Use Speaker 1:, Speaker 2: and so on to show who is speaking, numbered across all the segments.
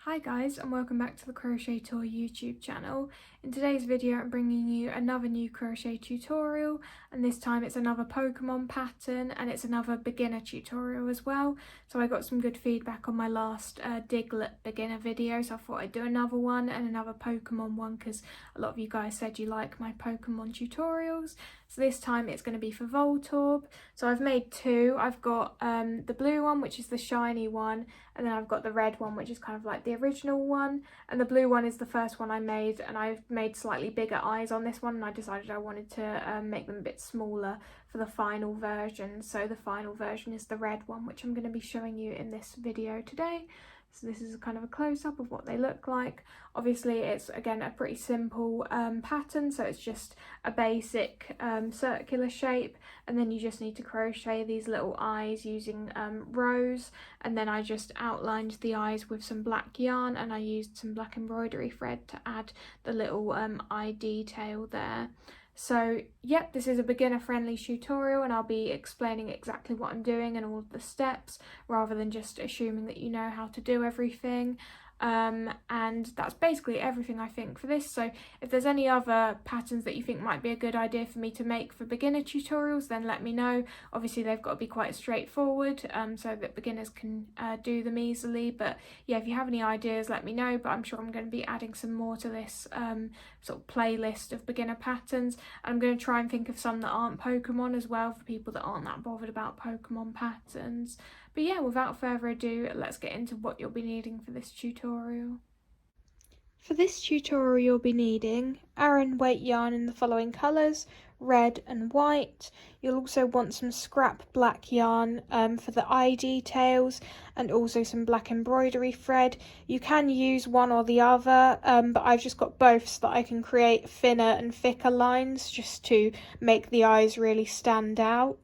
Speaker 1: Hi guys, and welcome back to the Crochet Tour YouTube channel. In today's video I'm bringing you another new crochet tutorial, and this time it's another Pokemon pattern and it's another beginner tutorial as well. So I got some good feedback on my last Diglett beginner video, so I thought I'd do another one and another Pokemon one because a lot of you guys said you like my Pokemon tutorials. So this time it's going to be for Voltorb. So I've made two. I've got the blue one, which is the shiny one, and then I've got the red one, which is kind of like the original one, and the blue one is the first one I made, and I've made slightly bigger eyes on this one, and I decided I wanted to make them a bit smaller for the final version. So the final version is the red one, which I'm going to be showing you in this video today. So this is kind of a close-up of what they look like. Obviously it's again a pretty simple pattern, so it's just a basic circular shape, and then you just need to crochet these little eyes using rows, and then I just outlined the eyes with some black yarn, and I used some black embroidery thread to add the little eye detail there. So yep, this is a beginner friendly tutorial, and I'll be explaining exactly what I'm doing and all of the steps rather than just assuming that you know how to do everything. And that's basically everything I think for this. So if there's any other patterns that you think might be a good idea for me to make for beginner tutorials, then let me know. Obviously they've got to be quite straightforward so that beginners can do them easily, but yeah, if you have any ideas let me know. But I'm sure I'm going to be adding some more to this sort of playlist of beginner patterns. I'm going to try and think of some that aren't Pokemon as well, for people that aren't that bothered about Pokemon patterns. But yeah, without further ado, let's get into what you'll be needing for this tutorial. For this tutorial you'll be needing aran weight yarn in the following colours, red and white. You'll also want some scrap black yarn for the eye details, and also some black embroidery thread. You can use one or the other, but I've just got both so that I can create thinner and thicker lines just to make the eyes really stand out.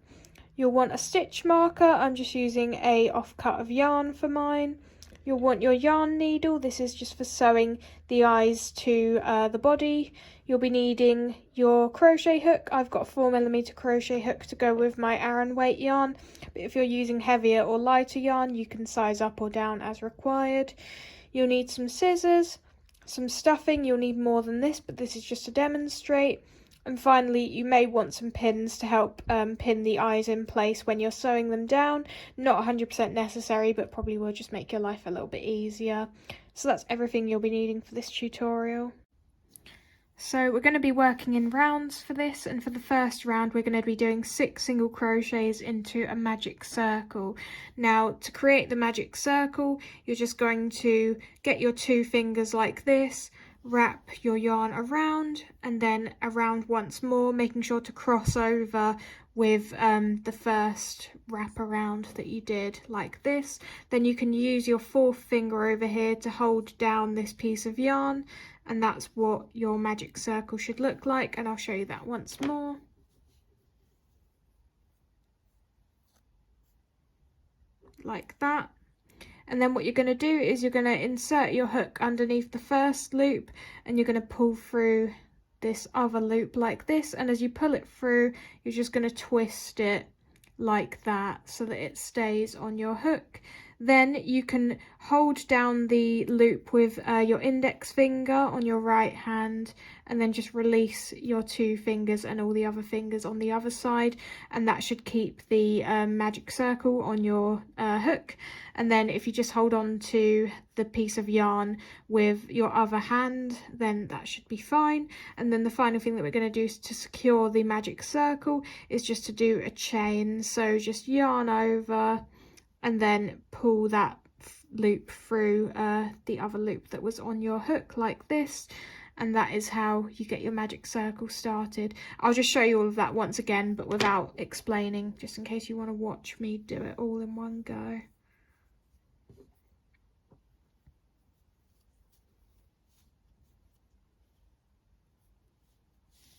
Speaker 1: You'll want a stitch marker. I'm just using a offcut of yarn for mine. You'll want your yarn needle. This is just for sewing the eyes to the body. You'll be needing your crochet hook. I've got a 4mm crochet hook to go with my aran weight yarn, but if you're using heavier or lighter yarn you can size up or down as required. You'll need some scissors, some stuffing. You'll need more than this, but this is just to demonstrate. And finally, you may want some pins to help pin the eyes in place when you're sewing them down. Not 100% necessary, but probably will just make your life a little bit easier. So that's everything you'll be needing for this tutorial. So we're going to be working in rounds for this, and for the first round we're going to be doing 6 single crochets into a magic circle. Now to create the magic circle, you're just going to get your 2 fingers like this, wrap your yarn around and then around once more, making sure to cross over with the first wrap around that you did like this. Then you can use your 4th finger over here to hold down this piece of yarn, and that's what your magic circle should look like, and I'll show you that once more. Like that. And then what you're going to do is you're going to insert your hook underneath the first loop, and you're going to pull through this other loop like this, and as you pull it through you're just going to twist it like that so that it stays on your hook. Then you can hold down the loop with your index finger on your right hand, and then just release your 2 fingers and all the other fingers on the other side, and that should keep the magic circle on your hook. And then if you just hold on to the piece of yarn with your other hand, then that should be fine. And then the final thing that we're going to do to secure the magic circle is just to do a chain. So just yarn over and then pull that loop through the other loop that was on your hook like this, and that is how you get your magic circle started. I'll just show you all of that once again, but without explaining, just in case you want to watch me do it all in one go.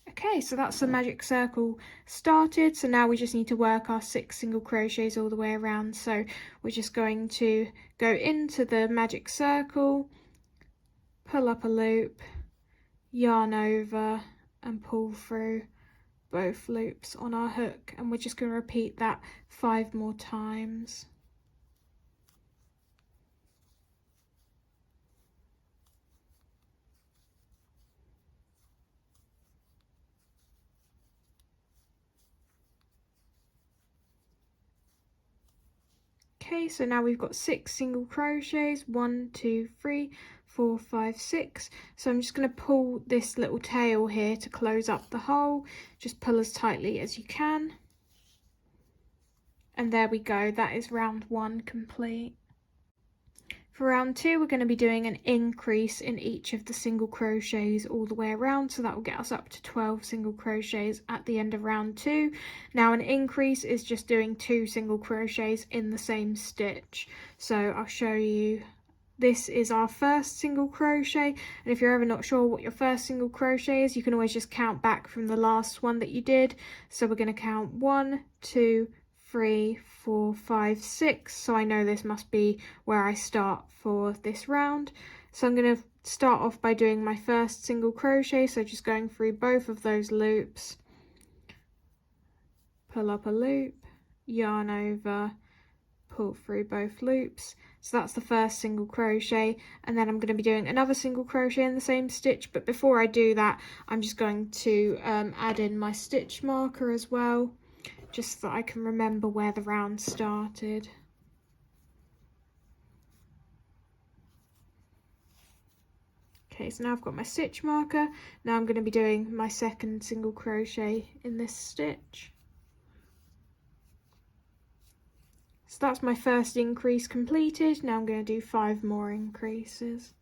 Speaker 1: Okay, so that's the magic circle started. So now we just need to work our 6 single crochets all the way around. So we're just going to go into the magic circle, pull up a loop, yarn over and pull through both loops on our hook, and we're just going to repeat that 5 more times. Okay, so now we've got 6 single crochets, 1, 2, 3, 4, 5, 6. So I'm just going to pull this little tail here to close up the hole. Just pull as tightly as you can. And there we go, that is round 1 complete. For round 2, we're going to be doing an increase in each of the single crochets all the way around, so that will get us up to 12 single crochets at the end of round 2. Now an increase is just doing 2 single crochets in the same stitch. So I'll show you. This is our first single crochet, and if you're ever not sure what your first single crochet is, you can always just count back from the last one that you did. So we're going to count 1, 2, 3, 4, 5, 6. So I know this must be where I start for this round. So I'm going to start off by doing my first single crochet, so just going through both of those loops, pull up a loop, yarn over, pull through both loops. So that's the first single crochet, and then I'm going to be doing another single crochet in the same stitch, but before I do that I'm just going to add in my stitch marker as well, just so that I can remember where the round started. Okay, so now I've got my stitch marker. Now I'm going to be doing my second single crochet in this stitch. So that's my first increase completed. Now I'm going to do 5 more increases.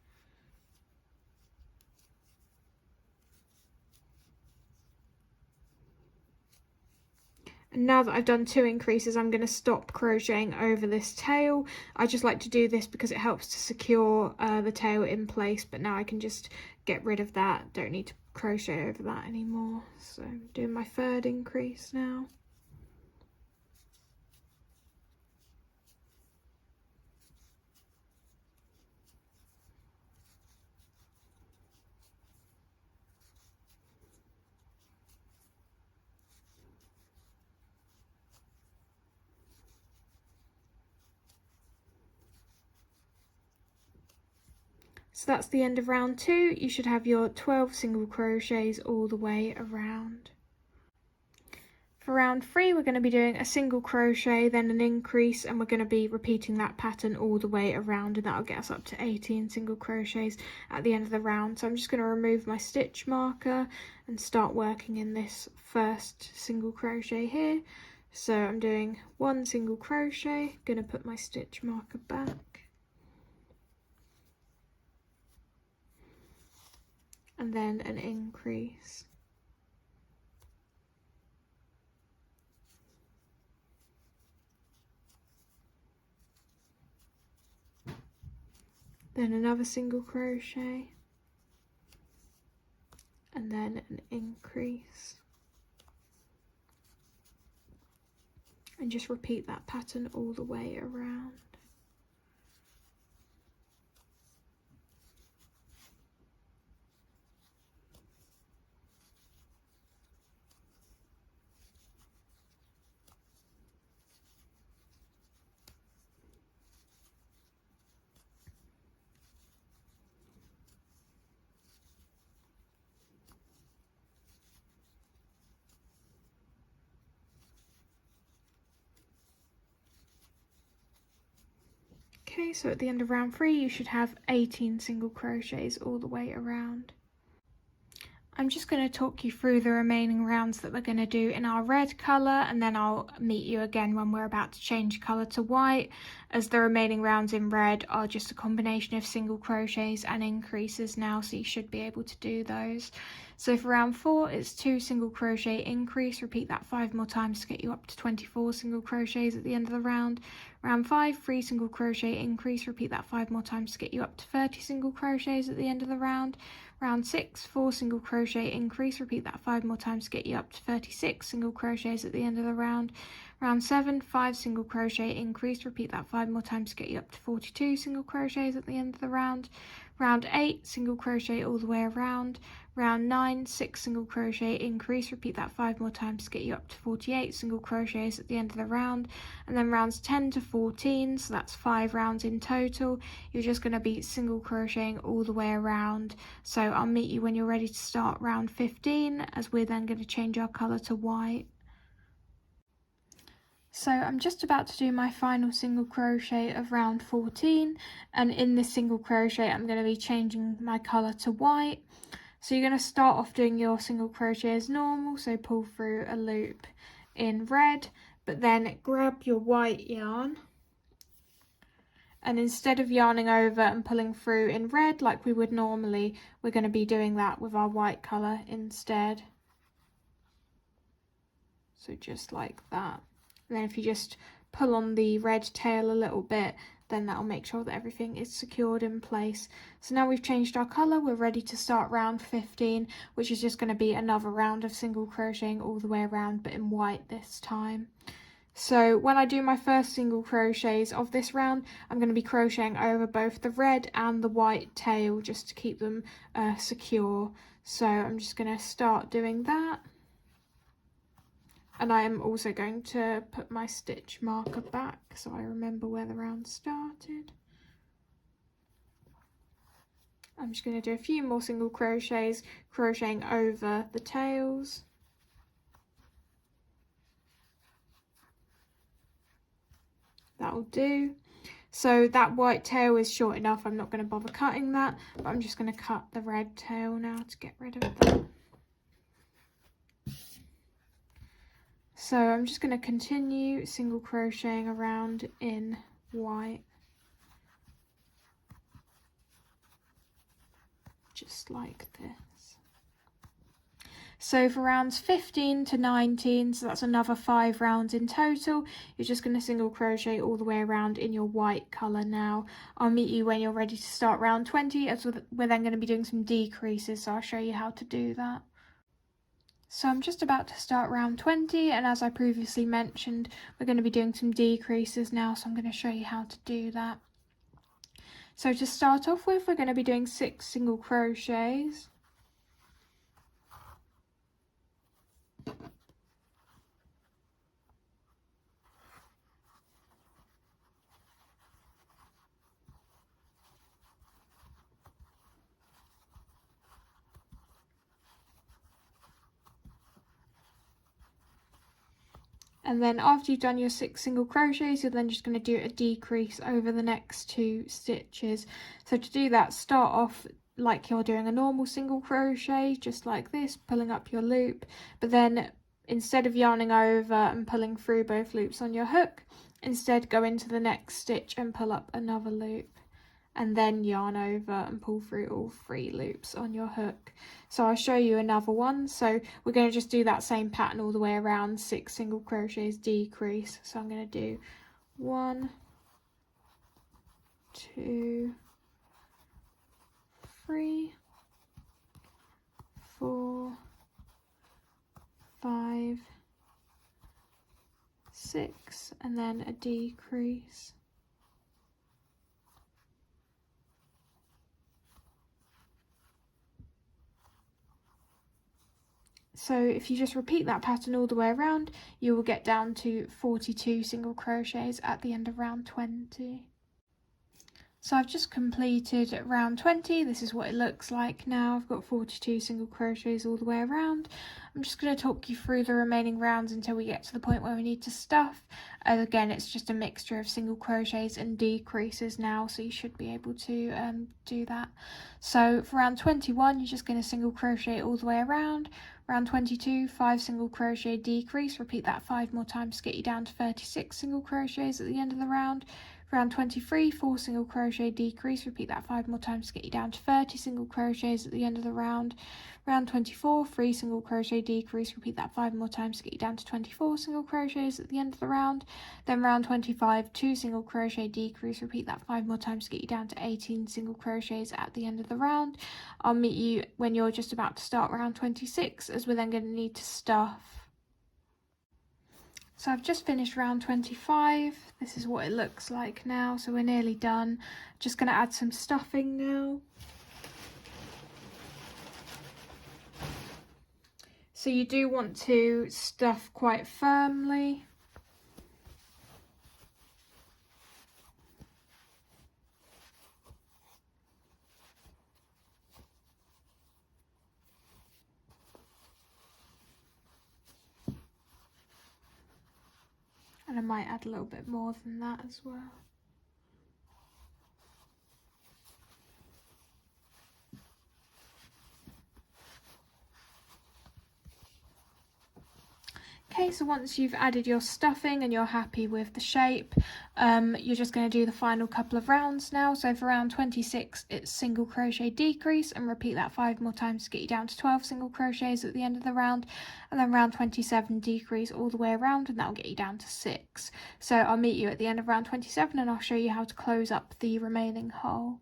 Speaker 1: And now that I've done 2 increases, I'm going to stop crocheting over this tail. I just like to do this because it helps to secure the tail in place, but now I can just get rid of that. Don't need to crochet over that anymore. So I'm doing my 3rd increase now. So that's the end of round 2. You should have your 12 single crochets all the way around. For round 3, we're going to be doing a single crochet, then an increase, and we're going to be repeating that pattern all the way around, and that'll get us up to 18 single crochets at the end of the round. So I'm just going to remove my stitch marker and start working in this first single crochet here. So I'm doing 1 single crochet, going to put my stitch marker back. And then an increase. Then another single crochet. And then an increase. And just repeat that pattern all the way around. Okay, so at the end of round 3 you should have 18 single crochets all the way around. I'm just going to talk you through the remaining rounds that we're going to do in our red colour, and then I'll meet you again when we're about to change colour to white, as the remaining rounds in red are just a combination of single crochets and increases now, so you should be able to do those. So for round 4 it's 2 single crochet increase, repeat that 5 more times to get you up to 24 single crochets at the end of the round. Round 5, 3 single crochet increase, repeat that 5 more times to get you up to 30 single crochets at the end of the round. Round 6, 4 single crochet increase, repeat that 5 more times to get you up to 36 single crochets at the end of the round. Round 7, 5 single crochet increase, repeat that 5 more times to get you up to 42 single crochets at the end of the round. Round 8, single crochet all the way around. Round 9, 6 single crochet increase, repeat that 5 more times to get you up to 48 single crochets at the end of the round. And then rounds 10 to 14, so that's 5 rounds in total, you're just going to be single crocheting all the way around. So I'll meet you when you're ready to start round 15, as we're then going to change our colour to white. So I'm just about to do my final single crochet of round 14, and in this single crochet I'm going to be changing my colour to white. So you're going to start off doing your single crochet as normal, so pull through a loop in red, but then grab your white yarn, and instead of yarning over and pulling through in red like we would normally, we're going to be doing that with our white colour instead. So just like that. And then if you just pull on the red tail a little bit, then that'll make sure that everything is secured in place. So now we've changed our colour, we're ready to start round 15, which is just going to be another round of single crocheting all the way around, but in white this time. So when I do my first single crochets of this round, I'm going to be crocheting over both the red and the white tail just to keep them secure. So I'm just going to start doing that. And I am also going to put my stitch marker back so I remember where the round started. I'm just going to do a few more single crochets, crocheting over the tails. That'll do. So that white tail is short enough, I'm not going to bother cutting that, but I'm just going to cut the red tail now to get rid of that. So I'm just going to continue single crocheting around in white, just like this. So for rounds 15 to 19, so that's another 5 rounds in total, you're just going to single crochet all the way around in your white colour now. I'll meet you when you're ready to start round 20, as we're then going to be doing some decreases, so I'll show you how to do that. So I'm just about to start round 20, and as I previously mentioned, we're going to be doing some decreases now, so I'm going to show you how to do that. So to start off with, we're going to be doing 6 single crochets. And then after you've done your 6 single crochets, you're then just going to do a decrease over the next 2 stitches. So to do that, start off like you're doing a normal single crochet, just like this, pulling up your loop, but then instead of yarning over and pulling through both loops on your hook, instead go into the next stitch and pull up another loop, and then yarn over and pull through all 3 loops on your hook. So I'll show you another one. So we're going to just do that same pattern all the way around, 6 single crochets, decrease. So I'm going to do 1, 2, 3, 4, 5, 6, and then a decrease. So if you just repeat that pattern all the way around, you will get down to 42 single crochets at the end of round 20. So I've just completed round 20. This is what it looks like now. I've got 42 single crochets all the way around. I'm just going to talk you through the remaining rounds until we get to the point where we need to stuff. Again, it's just a mixture of single crochets and decreases now, so you should be able to do that. So for round 21, you're just going to single crochet all the way around. Round 22, 5 single crochet decrease. Repeat that 5 more times to get you down to 36 single crochets at the end of the round. Round 23, 4 single crochet decrease. Repeat that 5 more times to get you down to 30 single crochets at the end of the round. Round 24, 3 single crochet decrease. Repeat that 5 more times to get you down to 24 single crochets at the end of the round. Then round 25, 2 single crochet decrease. Repeat that 5 more times to get you down to 18 single crochets at the end of the round. I'll meet you when you're just about to start round 26, as we're then going to need to stuff. So I've just finished round 25. This is what it looks like now. So we're nearly done. Just going to add some stuffing now. So you do want to stuff quite firmly. And I might add a little bit more than that as well. Okay, so once you've added your stuffing and you're happy with the shape, you're just going to do the final couple of rounds now. So for round 26, it's single crochet decrease, and repeat that 5 more times to get you down to 12 single crochets at the end of the round. And then round 27, decrease all the way around, and that'll get you down to 6. So I'll meet you at the end of round 27 and I'll show you how to close up the remaining hole.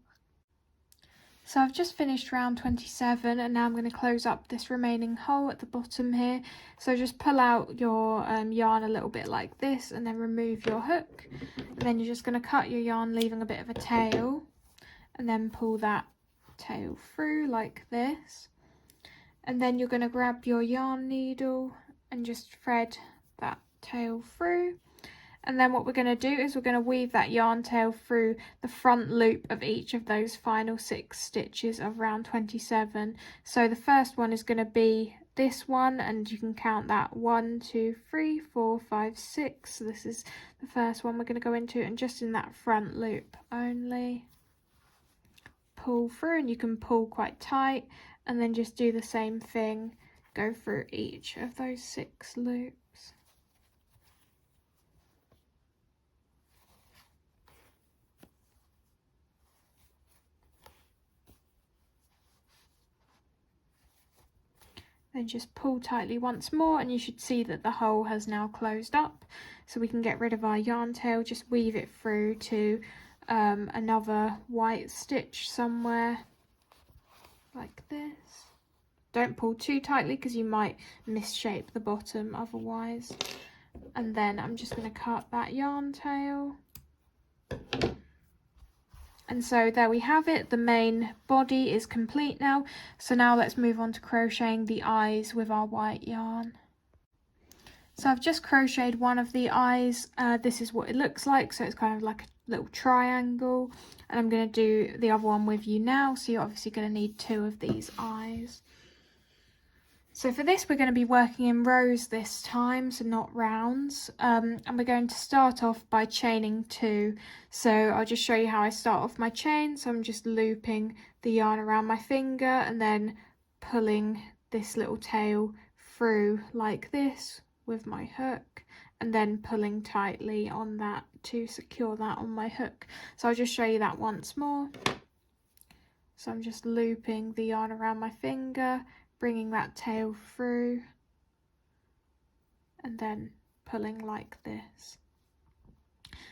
Speaker 1: So I've just finished round 27 and now I'm going to close up this remaining hole at the bottom here. So just pull out your yarn a little bit like this and then remove your hook. And then you're just going to cut your yarn, leaving a bit of a tail, and then pull that tail through like this. And then you're going to grab your yarn needle and just thread that tail through. And then what we're going to do is we're going to weave that yarn tail through the front loop of each of those final 6 stitches of round 27. So the first one is going to be this one, and you can count that 1, 2, 3, 4, 5, 6. So this is the first one we're going to go into, and just in that front loop only. Pull through, and you can pull quite tight, and then just do the same thing, go through each of those 6 loops. Then just pull tightly once more, and you should see that the hole has now closed up. So we can get rid of our yarn tail, just weave it through to another white stitch somewhere like this. Don't pull too tightly because you might misshape the bottom otherwise. And then I'm just going to cut that yarn tail. And so there we have it, the main body is complete now. So now let's move on to crocheting the eyes with our white yarn. So I've just crocheted one of the eyes. This is what it looks like, so it's kind of like a little triangle. And I'm going to do the other one with you now, so you're obviously going to need 2 of these eyes. So for this, we're going to be working in rows this time, so not rounds. And we're going to start off by chaining 2. So I'll just show you how I start off my chain. So I'm just looping the yarn around my finger and then pulling this little tail through like this with my hook, and then pulling tightly on that to secure that on my hook. So I'll just show you that once more. So I'm just looping the yarn around my finger, bringing that tail through, and then pulling like this.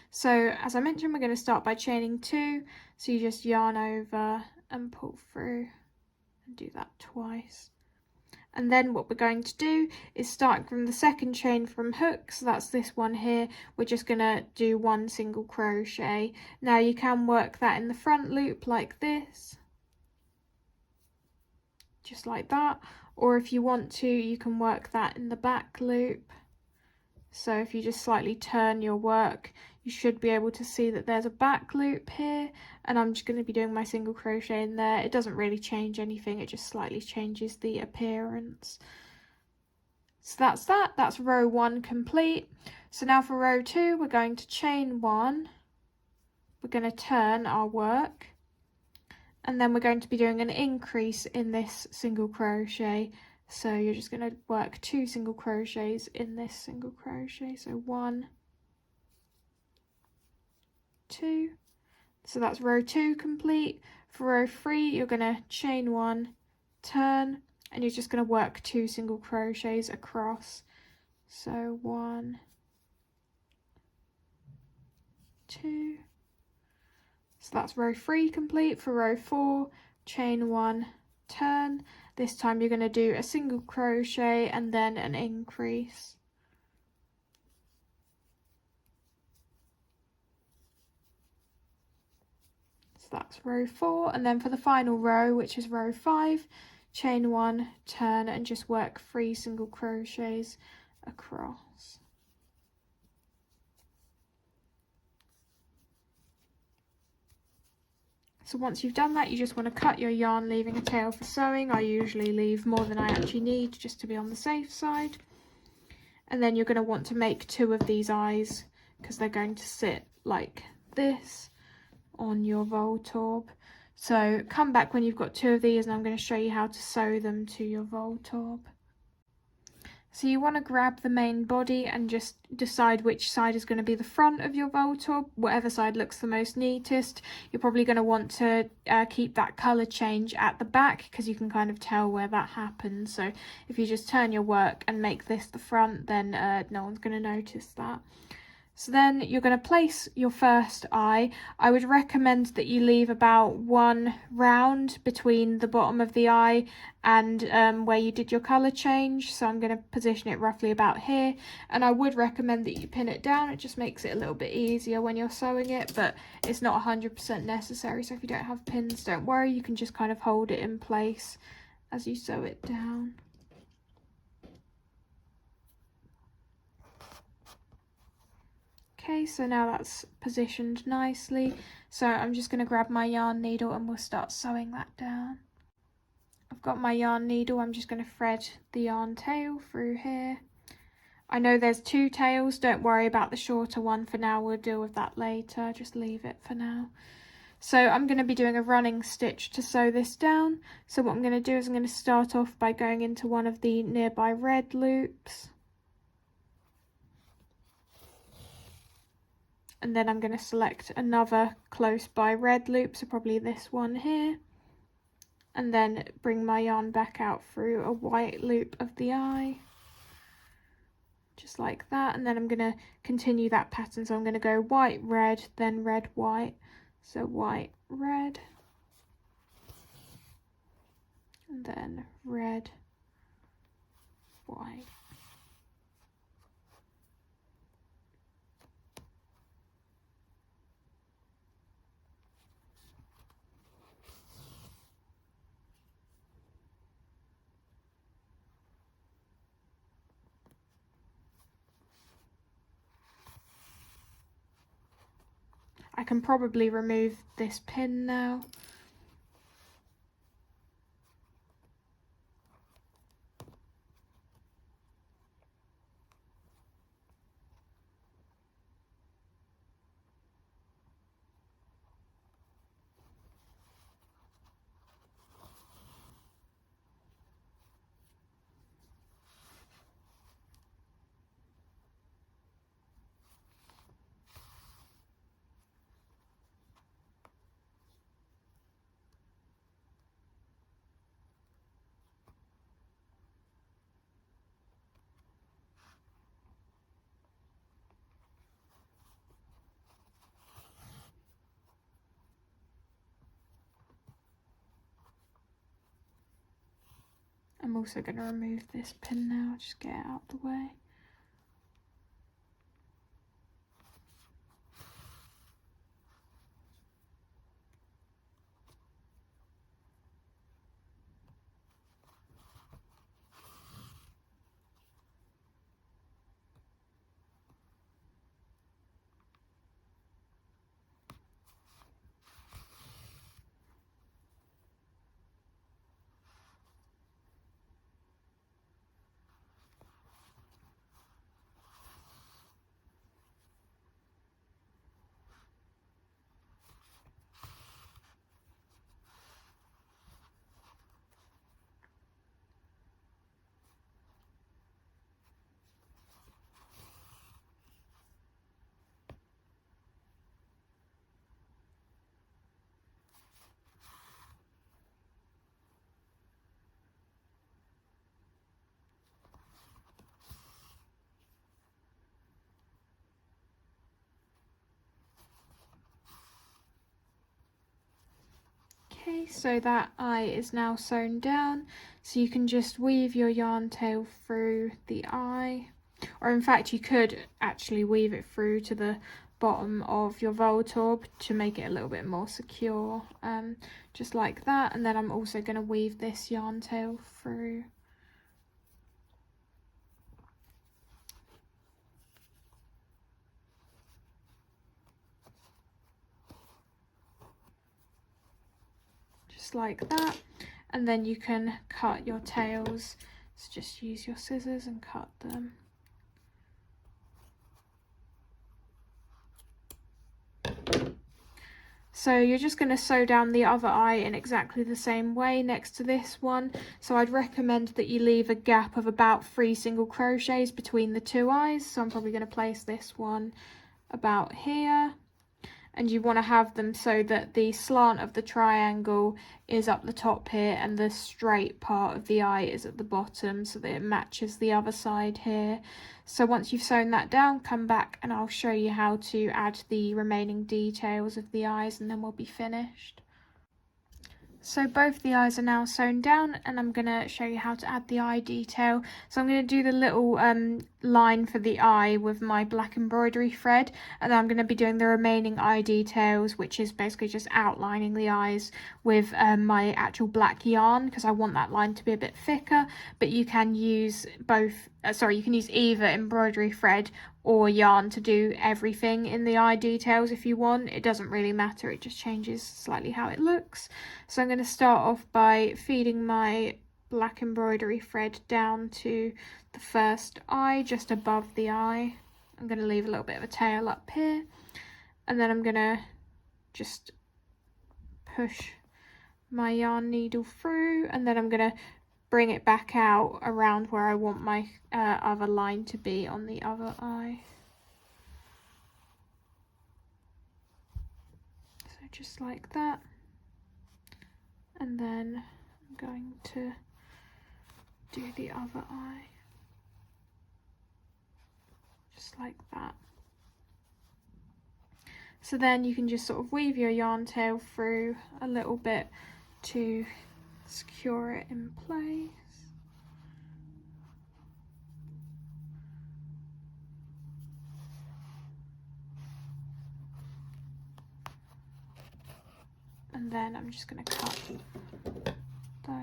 Speaker 1: So as I mentioned, we're going to start by chaining 2. So you just yarn over and pull through and do that twice. And then what we're going to do is, starting from the second chain from hook, so that's this one here, we're just going to do 1 single crochet. Now you can work that in the front loop like this, just like that, or if you want to, you can work that in the back loop. So if you just slightly turn your work, you should be able to see that there's a back loop here, and I'm just going to be doing my single crochet in there. It doesn't really change anything, it just slightly changes the appearance. So that's row 1 complete. So now for row 2, we're going to chain 1, we're going to turn our work, and then we're going to be doing an increase in this single crochet. So you're just going to work 2 single crochets in this single crochet. So 1, 2. So that's row 2 complete. For row 3, you're going to chain 1, turn, and you're just going to work 2 single crochets across. So 1, 2. So that's row 3 complete. For row 4, chain 1, turn. This time you're going to do a single crochet and then an increase. So that's row 4, and then for the final row, which is row 5, chain 1, turn, and just work 3 single crochets across. So once you've done that, you just want to cut your yarn, leaving a tail for sewing. I usually leave more than I actually need, just to be on the safe side. And then you're going to want to make 2 of these eyes. because they're going to sit like this on your Voltorb. So come back when you've got 2 of these and I'm going to show you how to sew them to your Voltorb. So you want to grab the main body and just decide which side is going to be the front of your Voltorb, whatever side looks the most neatest. You're probably going to want to keep that colour change at the back because you can kind of tell where that happens. So if you just turn your work and make this the front, then no one's going to notice that. So then you're going to place your first eye. I would recommend that you leave about 1 round between the bottom of the eye and where you did your colour change. So I'm going to position it roughly about here. And I would recommend that you pin it down. It just makes it a little bit easier when you're sewing it, but it's not 100% necessary. So if you don't have pins, don't worry. You can just kind of hold it in place as you sew it down. Okay, so now that's positioned nicely. So I'm just going to grab my yarn needle and we'll start sewing that down. I've got my yarn needle, I'm just going to thread the yarn tail through here. I know there's 2 tails, don't worry about the shorter one for now, we'll deal with that later, just leave it for now. So I'm going to be doing a running stitch to sew this down. So what I'm going to do is I'm going to start off by going into one of the nearby red loops. And then I'm going to select another close by red loop, so probably this one here, and then bring my yarn back out through a white loop of the eye, just like that. And then I'm going to continue that pattern, so I'm going to go white, red, then red, white, so white, red, and then red, white. I can probably remove this pin now. I'm also going to remove this pin now, just get it out of the way. Okay, so that eye is now sewn down, so you can just weave your yarn tail through the eye, or in fact you could actually weave it through to the bottom of your Voltorb to make it a little bit more secure, just like that. And then I'm also going to weave this yarn tail through. Just like that, and then you can cut your tails, so just use your scissors and cut them. So you're just going to sew down the other eye in exactly the same way next to this one. So I'd recommend that you leave a gap of about 3 single crochets between the 2 eyes. So I'm probably going to place this one about here. And you want to have them so that the slant of the triangle is up the top here and the straight part of the eye is at the bottom, so that it matches the other side here. So once you've sewn that down, come back and I'll show you how to add the remaining details of the eyes, and then we'll be finished. So both the eyes are now sewn down, and I'm going to show you how to add the eye detail. So I'm going to do the little line for the eye with my black embroidery thread, and then I'm going to be doing the remaining eye details, which is basically just outlining the eyes with my actual black yarn, because I want that line to be a bit thicker. But you can use you can use either embroidery thread or yarn to do everything in the eye details if you want. It doesn't really matter, it just changes slightly how it looks. So I'm going to start off by feeding my black embroidery thread down to the first eye, just above the eye. I'm going to leave a little bit of a tail up here, and then I'm going to just push my yarn needle through, and then I'm going to bring it back out around where I want my other line to be on the other eye. So just like that. And then I'm going to do the other eye. Just like that. So then you can just sort of weave your yarn tail through a little bit to secure it in place. And then I'm just going to cut those.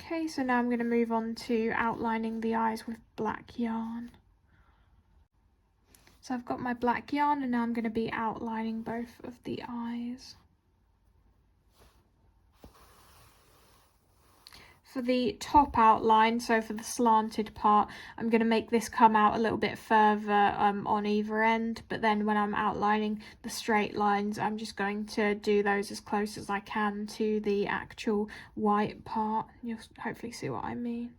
Speaker 1: Okay, so now I'm going to move on to outlining the eyes with black yarn. So I've got my black yarn, and now I'm going to be outlining both of the eyes. For the top outline, so for the slanted part, I'm going to make this come out a little bit further on either end, but then when I'm outlining the straight lines, I'm just going to do those as close as I can to the actual white part. You'll hopefully see what I mean.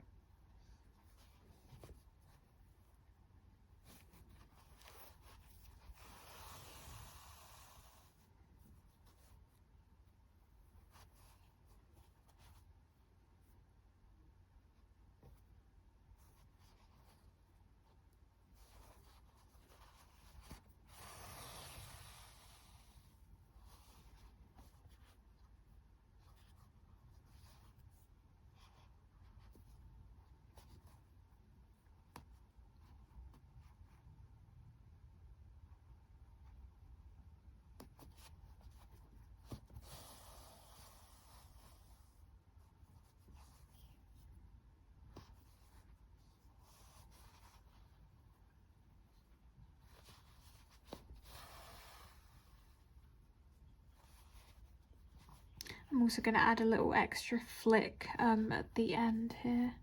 Speaker 1: I'm also going to add a little extra flick at the end here.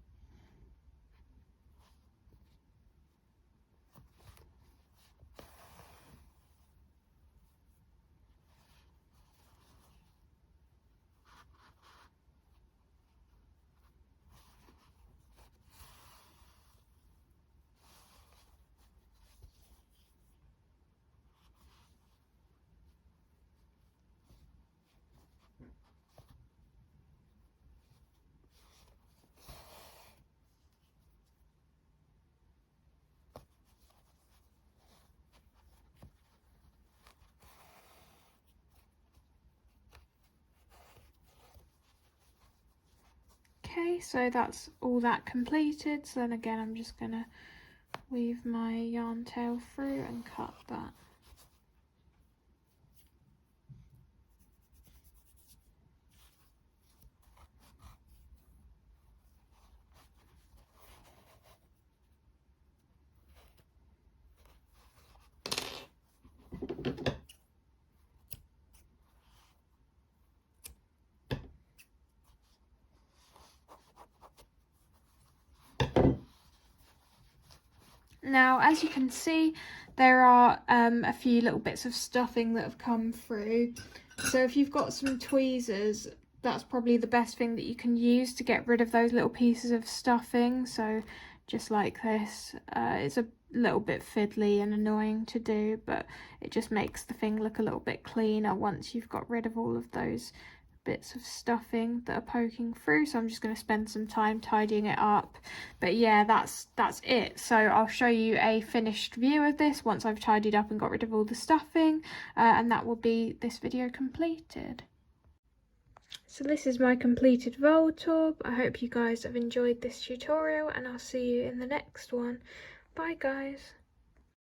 Speaker 1: Okay, so that's all that completed. So then again, I'm just going to weave my yarn tail through and cut that. as you can see, there are a few little bits of stuffing that have come through. So if you've got some tweezers, that's probably the best thing that you can use to get rid of those little pieces of stuffing. So just like this, it's a little bit fiddly and annoying to do, but it just makes the thing look a little bit cleaner once you've got rid of all of those bits of stuffing that are poking through. So I'm just going to spend some time tidying it up, but yeah, that's it. So I'll show you a finished view of this once I've tidied up and got rid of all the stuffing, and that will be this video completed. So this is my completed Voltorb. I hope you guys have enjoyed this tutorial, and I'll see you in the next one. Bye guys.